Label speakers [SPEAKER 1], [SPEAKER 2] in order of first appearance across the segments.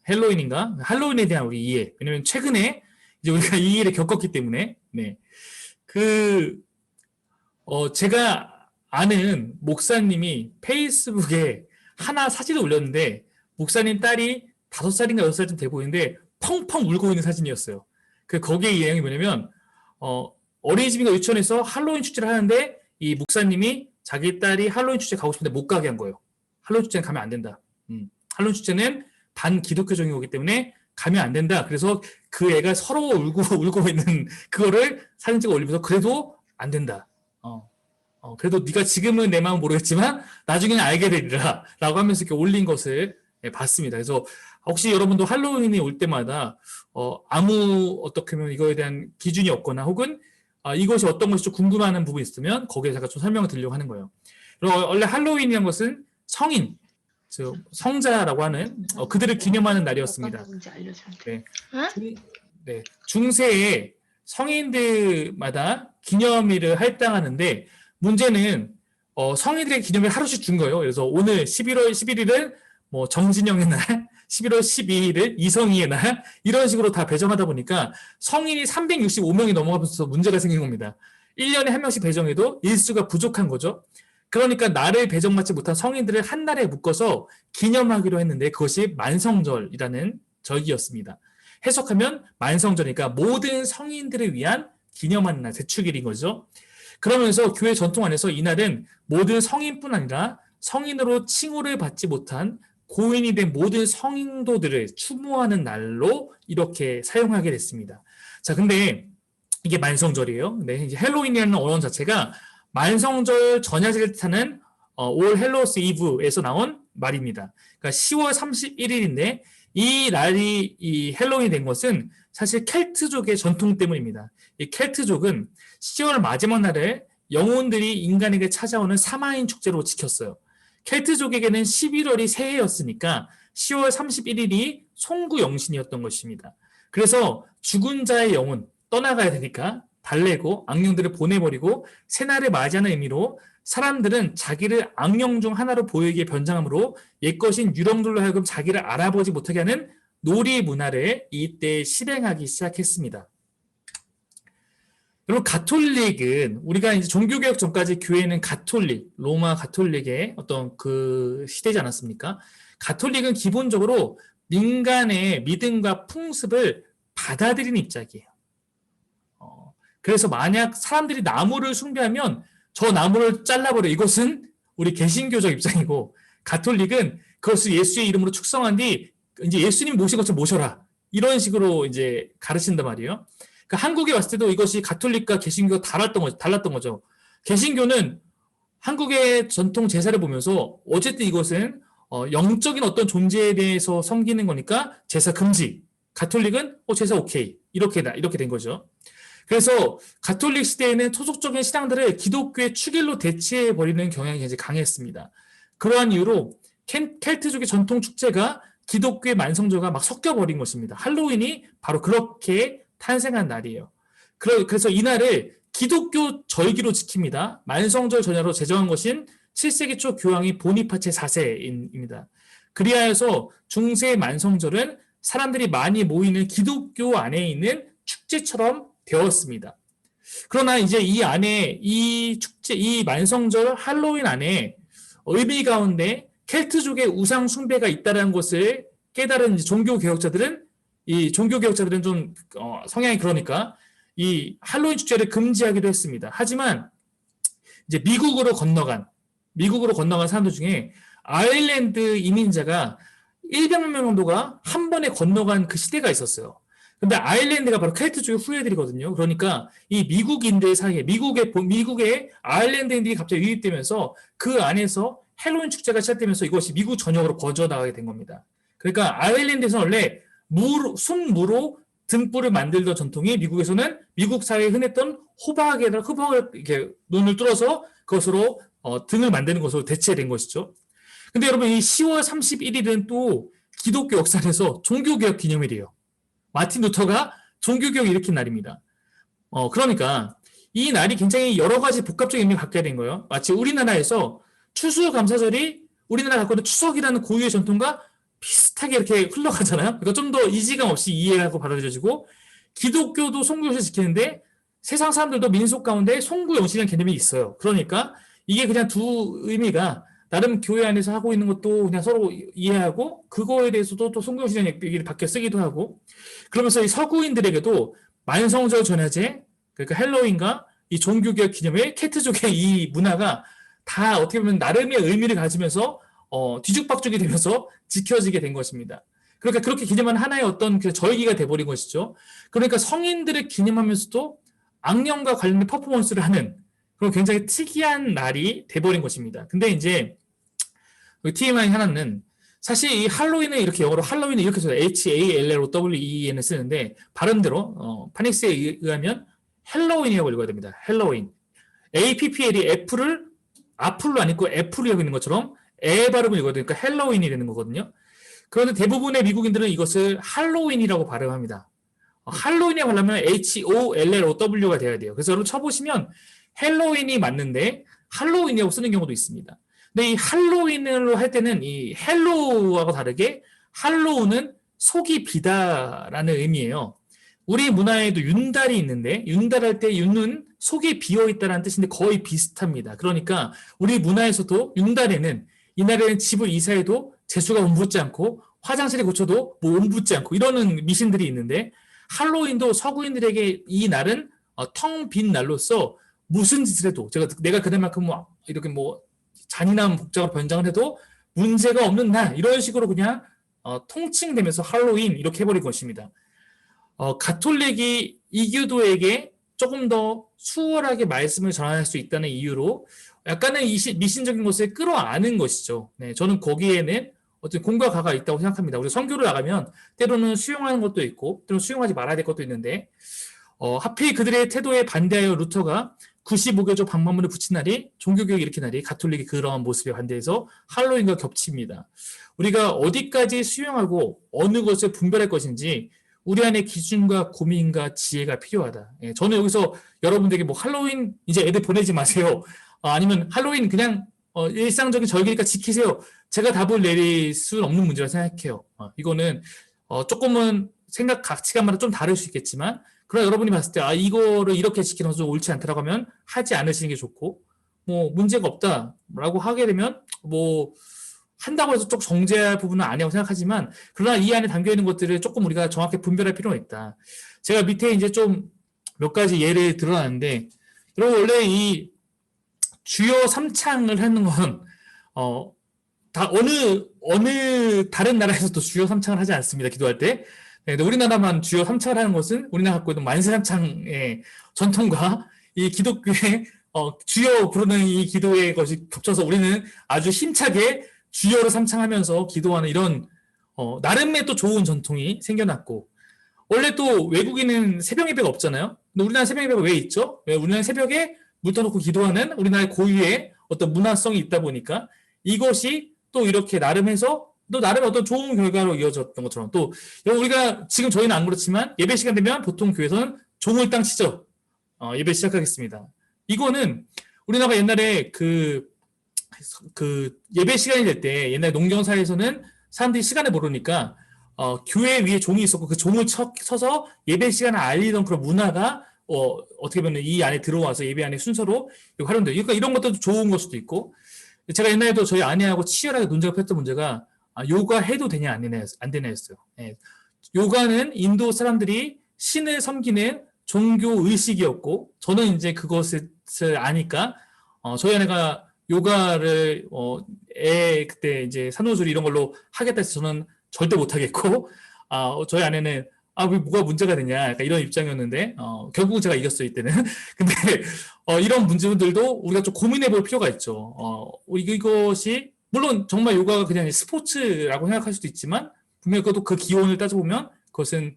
[SPEAKER 1] 할로윈에 대한 우리 이해. 왜냐면 최근에 이제 우리가 이 일을 겪었기 때문에, 네. 제가 아는 목사님이 페이스북에 하나 사진을 올렸는데, 목사님 딸이 5살인가 6살쯤 돼 보이는데, 펑펑 울고 있는 사진이었어요. 거기에 이 내용이 뭐냐면, 어린이집인가 유치원에서 할로윈 축제를 하는데, 이 목사님이 자기 딸이 할로윈 축제 가고 싶은데 못 가게 한 거예요. 할로윈 축제는 가면 안 된다. 할로윈 축제는 반기독교적인 거기 때문에 가면 안 된다. 그래서 그 애가 서로 울고 있는 그거를 사진 찍어 올리면서 그래도 안 된다. 그래도 네가 지금은 내 마음 모르겠지만 나중에는 알게 되리라 라고 하면서 이렇게 올린 것을 봤습니다. 그래서 혹시 여러분도 할로윈이 올 때마다 어떻게 보면 이거에 대한 기준이 없거나 혹은 이것이 어떤 것이 좀 궁금한 부분이 있으면 거기에 제가 좀 설명을 드리려고 하는 거예요. 원래 할로윈이라는 것은 성인, 성자라고 하는 그들을 기념하는 날이었습니다. 네. 네. 중세에 성인들마다 기념일을 할당하는데 문제는 성인들의 기념일 하루씩 준 거예요. 그래서 오늘 11월 11일은 뭐 정진영의 날, 11월 12일은 이성희의 날 이런 식으로 다 배정하다 보니까 성인이 365명이 넘어가면서 문제가 생긴 겁니다. 1년에 한 명씩 배정해도 일수가 부족한 거죠. 그러니까 날을 배정받지 못한 성인들을 한 날에 묶어서 기념하기로 했는데 그것이 만성절이라는 절기였습니다. 해석하면 만성절이니까 모든 성인들을 위한 기념하는 날, 제축일인 거죠. 그러면서 교회 전통 안에서 이날은 모든 성인뿐 아니라 성인으로 칭호를 받지 못한 고인이 된 모든 성도들을 추모하는 날로 이렇게 사용하게 됐습니다. 자, 근데 이게 만성절이에요. 네, 이제 헬로윈이라는 언어 자체가 만성절 전야제를 뜻하는 올 헬로스 이브에서 나온 말입니다. 그러니까 10월 31일인데 이 날이 이 헬로윈이 된 것은 사실 켈트족의 전통 때문입니다. 이 켈트족은 10월 마지막 날을 영혼들이 인간에게 찾아오는 사마인 축제로 지켰어요. 켈트족에게는 11월이 새해였으니까 10월 31일이 송구영신이었던 것입니다. 그래서 죽은 자의 영혼 떠나가야 되니까 달래고 악령들을 보내버리고 새날을 맞이하는 의미로 사람들은 자기를 악령 중 하나로 보이게 변장함으로 옛것인 유령들로 하여금 자기를 알아보지 못하게 하는 놀이 문화를 이때 실행하기 시작했습니다. 여러분, 가톨릭은 우리가 이제 종교개혁 전까지 교회는 가톨릭, 로마 가톨릭의 어떤 그 시대지 않았습니까? 가톨릭은 기본적으로 민간의 믿음과 풍습을 받아들이는 입장이에요. 그래서 만약 사람들이 나무를 숭배하면 저 나무를 잘라버려. 이것은 우리 개신교적 입장이고 가톨릭은 그것을 예수의 이름으로 축성한 뒤 이제 예수님 모신 것처럼 모셔라. 이런 식으로 이제 가르친단 말이에요. 그러니까 한국에 왔을 때도 이것이 가톨릭과 개신교가 달랐던 거죠. 개신교는 한국의 전통 제사를 보면서 어쨌든 이것은 영적인 어떤 존재에 대해서 섬기는 거니까 제사 금지. 가톨릭은 제사 오케이. 이렇게 된 거죠. 그래서 가톨릭 시대에는 토속적인 신앙들을 기독교의 축일로 대체해버리는 경향이 굉장히 강했습니다. 그러한 이유로 켈트족의 전통 축제가 기독교의 만성절과 막 섞여버린 것입니다. 할로윈이 바로 그렇게 탄생한 날이에요. 그래서 이날을 기독교 절기로 지킵니다. 만성절 전야로 제정한 것인 7세기 초 교황이 보니파체 4세입니다. 그리하여서 중세 만성절은 사람들이 많이 모이는 기독교 안에 있는 축제처럼 되었습니다. 그러나 이제 이 안에 이 축제, 이 만성절 할로윈 안에 의미 가운데 켈트족의 우상 숭배가 있다는 것을 깨달은 종교개혁자들은 좀 성향이 그러니까 이 할로윈 축제를 금지하기도 했습니다. 하지만 이제 미국으로 건너간 사람들 중에 아일랜드 이민자가 100만 명 정도가 한 번에 건너간 그 시대가 있었어요. 근데 아일랜드가 바로 켈트족의 후예들이거든요. 그러니까 이 미국인들 사이에 미국의 아일랜드인들이 갑자기 유입되면서 그 안에서 헬로윈 축제가 시작되면서 이것이 미국 전역으로 퍼져나가게 된 겁니다. 그러니까 아일랜드에서는 원래 순무로 등불을 만들던 전통이 미국에서는 미국 사회에 흔했던 호박을 이렇게 눈을 뚫어서 그것으로 등을 만드는 것으로 대체된 것이죠. 근데 여러분, 이 10월 31일은 또 기독교 역사에서 종교개혁 기념일이에요. 마틴 루터가 종교개혁을 일으킨 날입니다. 그러니까 이 날이 굉장히 여러 가지 복합적인 의미를 갖게 된 거예요. 마치 우리나라에서 추수감사절이 우리나라가 갖고 있는 추석이라는 고유의 전통과 비슷하게 이렇게 흘러가잖아요. 그러니까 좀 더 이지감 없이 이해하고 받아들여지고 기독교도 송구영신을 지키는데 세상 사람들도 민속 가운데 송구영신이라는 개념이 있어요. 그러니까 이게 그냥 두 의미가 나름 교회 안에서 하고 있는 것도 그냥 서로 이해하고 그거에 대해서도 또 송구영신이라는 얘기를 바뀌어 쓰기도 하고 그러면서 이 서구인들에게도 만성절 전야제 그러니까 헬로윈과 이 종교개혁 기념일 케트족의 이 문화가 다 어떻게 보면 나름의 의미를 가지면서 뒤죽박죽이 되면서 지켜지게 된 것입니다. 그러니까 그렇게 기념한 하나의 어떤 그 절기가 돼버린 것이죠. 그러니까 성인들을 기념하면서도 악령과 관련된 퍼포먼스를 하는 그런 굉장히 특이한 날이 돼버린 것입니다. 근데 이제 TMI 하나는 사실 이 할로윈은 이렇게 영어로 할로윈은 이렇게 써요. HALLOWEN을 쓰는데 발음대로 파닉스에 의하면 헬로윈이라고 읽어야 됩니다. 헬로윈. APPL이 애플을 아플로 안 읽고 애플을 읽고 있는 것처럼 애 발음을 읽어야 되니까 헬로윈이 되는 거거든요. 그런데 대부분의 미국인들은 이것을 할로윈이라고 발음합니다. 할로윈이라고 하려면 HOLLOW가 돼야 돼요. 그래서 여러분 쳐보시면 헬로윈이 맞는데 할로윈이라고 쓰는 경우도 있습니다. 근데 이 할로윈으로 할 때는 이 헬로우하고 다르게 할로우는 속이 비다라는 의미예요. 우리 문화에도 윤달이 있는데 윤달할 때 윤은 속이 비어있다는 뜻인데 거의 비슷합니다. 그러니까 우리 문화에서도 윤달에는 이날에는 집을 이사해도 재수가 옴붙지 않고 화장실에 고쳐도 뭐 옴붙지 않고 이러는 미신들이 있는데 할로윈도 서구인들에게 이 날은 텅 빈 날로서 무슨 짓을 해도 내가 그날만큼 뭐 이렇게 뭐 잔인한 복장으로 변장을 해도 문제가 없는 날 이런 식으로 그냥 통칭되면서 할로윈 이렇게 해버린 것입니다. 가톨릭이 이교도에게 조금 더 수월하게 말씀을 전할 수 있다는 이유로 약간의 미신적인 것을 끌어안은 것이죠. 네, 저는 거기에는 어떤 공과 가가 있다고 생각합니다. 우리 선교를 나가면 때로는 수용하는 것도 있고 때로는 수용하지 말아야 될 것도 있는데 하필 그들의 태도에 반대하여 루터가 95개조 방문문을 붙인 날이 종교개혁 일으킨 날이 가톨릭의 그러한 모습에 반대해서 할로윈과 겹칩니다. 우리가 어디까지 수용하고 어느 것을 분별할 것인지 우리 안에 기준과 고민과 지혜가 필요하다. 예, 저는 여기서 여러분들에게 뭐 할로윈 이제 애들 보내지 마세요. 아니면 할로윈 그냥 일상적인 절기니까 지키세요. 제가 답을 내릴 수는 없는 문제라 생각해요. 이거는 조금은 생각 가치관마다 좀 다를 수 있겠지만 그러나 여러분이 봤을 때 이거를 이렇게 지키는 것은 옳지 않다라고 하면 하지 않으시는 게 좋고 뭐 문제가 없다라고 하게 되면 뭐 한다고 해서 쪽 정제할 부분은 아니라고 생각하지만 그러나 이 안에 담겨 있는 것들을 조금 우리가 정확히 분별할 필요가 있다. 제가 밑에 이제 좀 몇 가지 예를 들어놨는데 여러분 원래 이 주요 3창을 하는 건 다 어느 다른 나라에서도 주요 3창을 하지 않습니다. 기도할 때. 네, 근데 우리나라만 주요 3창을 하는 것은 우리나라 갖고 있는 만세삼창의 전통과 이 기독교의 주여 부르는 이 기도의 것이 겹쳐서 우리는 아주 힘차게 주여를 삼창하면서 기도하는 이런 나름의 또 좋은 전통이 생겨났고 원래 또 외국인은 새벽 예배가 없잖아요. 근데 우리나라 새벽 예배가 왜 있죠? 왜 우리나라 새벽에 물 떠놓고 기도하는 우리나라의 고유의 어떤 문화성이 있다 보니까 이것이 또 이렇게 나름해서 또 나름 어떤 좋은 결과로 이어졌던 것처럼 또 우리가 지금 저희는 안 그렇지만 예배 시간 되면 보통 교회에서는 종을 땅 치죠. 예배 시작하겠습니다. 이거는 우리나라가 옛날에 그 예배 시간이 될 때 옛날 농경사에서는 사람들이 시간을 모르니까 교회 위에 종이 있었고 그 종을 쳐서 예배 시간을 알리던 그런 문화가 어떻게 보면 이 안에 들어와서 예배 안에 순서로 활용돼요. 그러니까 이런 것도 좋은 걸 수도 있고 제가 옛날에도 저희 아내하고 치열하게 논쟁을 했던 문제가 요가 해도 되냐 안 되냐였어요. 예. 요가는 인도 사람들이 신을 섬기는 종교 의식이었고 저는 이제 그것을 아니까 저희 아내가 요가를 그때 이제 산후조리 이런 걸로 하겠다 해서 저는 절대 못 하겠고 저희 아내는 왜 뭐가 문제가 되냐 약간 이런 입장이었는데 결국 제가 이겼어요 이때는. 근데 이런 문제들도 우리가 좀 고민해 볼 필요가 있죠. 이것이 물론 정말 요가가 그냥 스포츠라고 생각할 수도 있지만 분명히 그것도 그 기원을 따져보면 그것은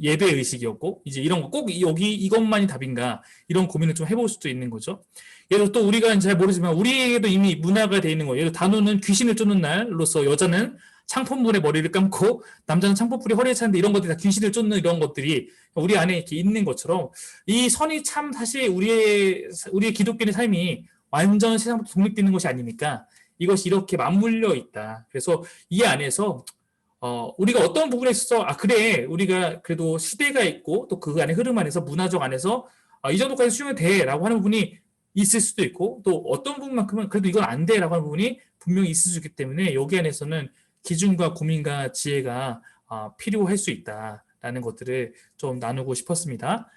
[SPEAKER 1] 예배 의식이었고 이제 이런 거 꼭 여기 이것만이 답인가 이런 고민을 좀 해볼 수도 있는 거죠. 예를 들어 또 우리가 잘 모르지만 우리에게도 이미 문화가 돼 있는 거예요. 예를 들어 단오는 귀신을 쫓는 날로서 여자는 창포물에 머리를 감고 남자는 창포풀에 허리에 차는데 이런 것들이 다 귀신을 쫓는 이런 것들이 우리 안에 이렇게 있는 것처럼 이 선이 참 사실 우리의 기독교의 삶이 완전 세상부터 독립되는 것이 아니니까 이것이 이렇게 맞물려 있다. 그래서 이 안에서 우리가 어떤 부분에 있어서, 그래, 우리가 그래도 시대가 있고, 또 그 안에 흐름 안에서, 문화적 안에서, 이 정도까지 수용이 돼, 라고 하는 부분이 있을 수도 있고, 또 어떤 부분만큼은 그래도 이건 안 돼, 라고 하는 부분이 분명히 있을 수 있기 때문에, 여기 안에서는 기준과 고민과 지혜가 필요할 수 있다라는 것들을 좀 나누고 싶었습니다.